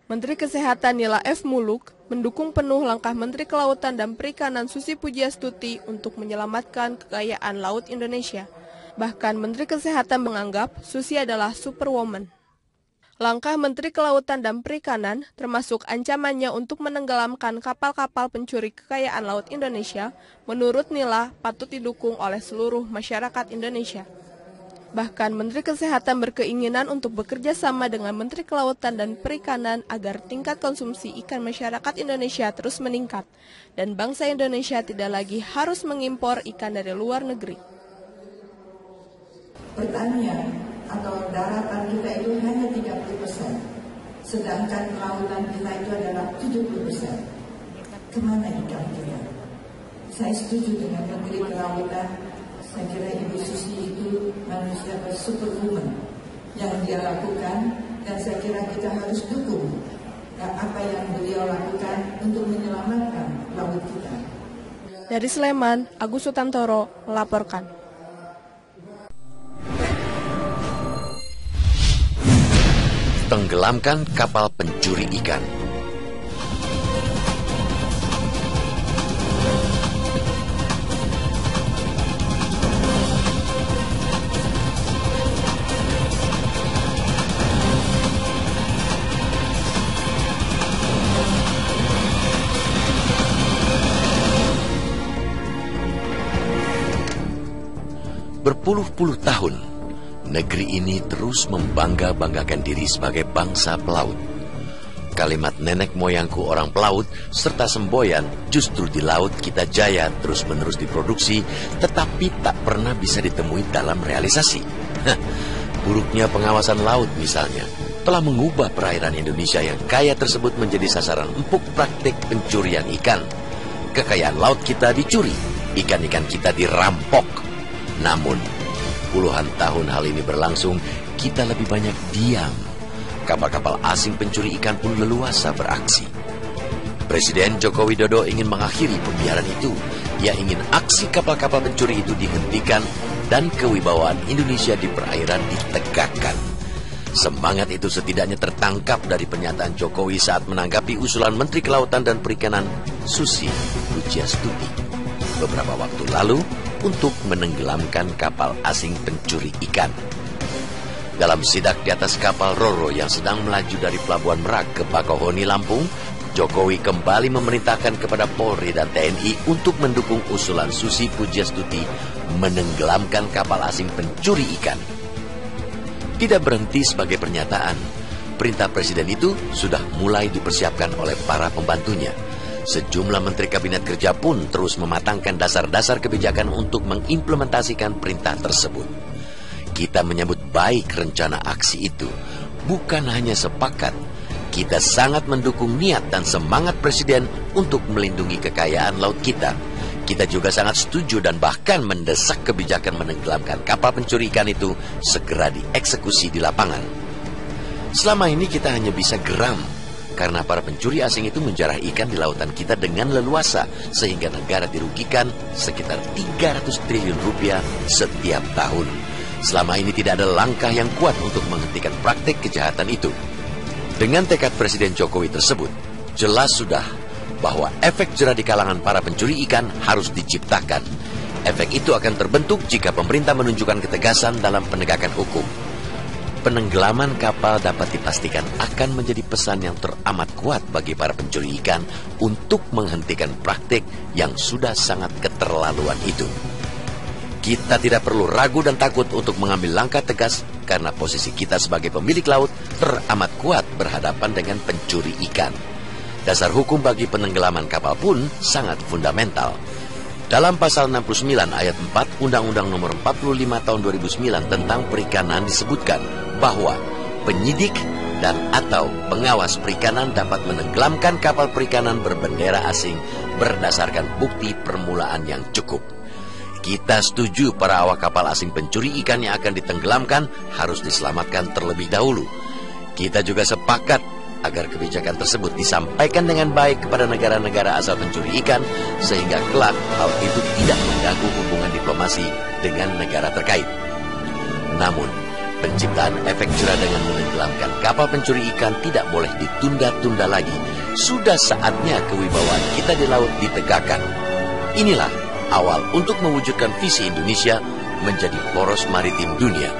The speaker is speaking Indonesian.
Menteri Kesehatan Nila F. Muluk mendukung penuh langkah Menteri Kelautan dan Perikanan Susi Pujiastuti untuk menyelamatkan kekayaan laut Indonesia. Bahkan Menteri Kesehatan menganggap Susi adalah superwoman. Langkah Menteri Kelautan dan Perikanan termasuk ancamannya untuk menenggelamkan kapal-kapal pencuri kekayaan laut Indonesia, menurut Nila patut didukung oleh seluruh masyarakat Indonesia. Bahkan Menteri Kesehatan berkeinginan untuk bekerja sama dengan Menteri Kelautan dan Perikanan agar tingkat konsumsi ikan masyarakat Indonesia terus meningkat dan bangsa Indonesia tidak lagi harus mengimpor ikan dari luar negeri. Pertanian atau daratan kita itu hanya 30%, sedangkan kelautan kita itu adalah 70%. Kemana ikan kita? Saya setuju dengan Menteri Kelautan. Saya kira Ibu Susi itu manusia superwoman yang dia lakukan, dan saya kira kita harus dukung apa yang beliau lakukan untuk menyelamatkan laut kita. Dari Sleman, Agus Sutantoro melaporkan. Tenggelamkan kapal pencuri ikan. Berpuluh-puluh tahun, negeri ini terus membangga-banggakan diri sebagai bangsa pelaut. Kalimat nenek moyangku orang pelaut serta semboyan justru di laut kita jaya terus-menerus diproduksi, tetapi tak pernah bisa ditemui dalam realisasi. Buruknya pengawasan laut misalnya telah mengubah perairan Indonesia yang kaya tersebut menjadi sasaran empuk praktik pencurian ikan. Kekayaan laut kita dicuri, ikan-ikan kita dirampok. Namun, puluhan tahun hal ini berlangsung, kita lebih banyak diam. Kapal-kapal asing pencuri ikan pun leluasa beraksi. Presiden Joko Widodo ingin mengakhiri pembiaran itu. Ia ingin aksi kapal-kapal pencuri itu dihentikan dan kewibawaan Indonesia di perairan ditegakkan. Semangat itu setidaknya tertangkap dari pernyataan Jokowi saat menanggapi usulan Menteri Kelautan dan Perikanan Susi Pujiastuti beberapa waktu lalu untuk menenggelamkan kapal asing pencuri ikan. Dalam sidak di atas kapal Roro yang sedang melaju dari Pelabuhan Merak ke Bakauheni, Lampung, Jokowi kembali memerintahkan kepada Polri dan TNI untuk mendukung usulan Susi Pujiastuti menenggelamkan kapal asing pencuri ikan. Tidak berhenti sebagai pernyataan, perintah Presiden itu sudah mulai dipersiapkan oleh para pembantunya. Sejumlah Menteri Kabinet Kerja pun terus mematangkan dasar-dasar kebijakan untuk mengimplementasikan perintah tersebut. Kita menyambut baik rencana aksi itu. Bukan hanya sepakat, kita sangat mendukung niat dan semangat Presiden untuk melindungi kekayaan laut kita. Kita juga sangat setuju dan bahkan mendesak kebijakan menenggelamkan kapal pencuri ikan itu segera dieksekusi di lapangan. Selama ini kita hanya bisa geram karena para pencuri asing itu menjarah ikan di lautan kita dengan leluasa, sehingga negara dirugikan sekitar 300 triliun rupiah setiap tahun. Selama ini tidak ada langkah yang kuat untuk menghentikan praktik kejahatan itu. Dengan tekad Presiden Jokowi tersebut, jelas sudah bahwa efek jerah di kalangan para pencuri ikan harus diciptakan. Efek itu akan terbentuk jika pemerintah menunjukkan ketegasan dalam penegakan hukum. Penenggelaman kapal dapat dipastikan akan menjadi pesan yang teramat kuat bagi para pencuri ikan untuk menghentikan praktik yang sudah sangat keterlaluan itu. Kita tidak perlu ragu dan takut untuk mengambil langkah tegas karena posisi kita sebagai pemilik laut teramat kuat berhadapan dengan pencuri ikan. Dasar hukum bagi penenggelaman kapal pun sangat fundamental. Dalam pasal 69 ayat 4 Undang-Undang Nomor 45 Tahun 2009 tentang perikanan disebutkan bahwa penyidik dan atau pengawas perikanan dapat menenggelamkan kapal perikanan berbendera asing berdasarkan bukti permulaan yang cukup. Kita setuju para awak kapal asing pencuri ikan yang akan ditenggelamkan harus diselamatkan terlebih dahulu. Kita juga sepakat agar kebijakan tersebut disampaikan dengan baik kepada negara-negara asal pencuri ikan, sehingga kelak hal itu tidak mengganggu hubungan diplomasi dengan negara terkait. Namun, Penciptaan efek jerah dengan menenggelamkan kapal pencuri ikan tidak boleh ditunda-tunda lagi. Sudah saatnya kewibawaan kita di laut ditegakkan. Inilah awal untuk mewujudkan visi Indonesia menjadi poros maritim dunia.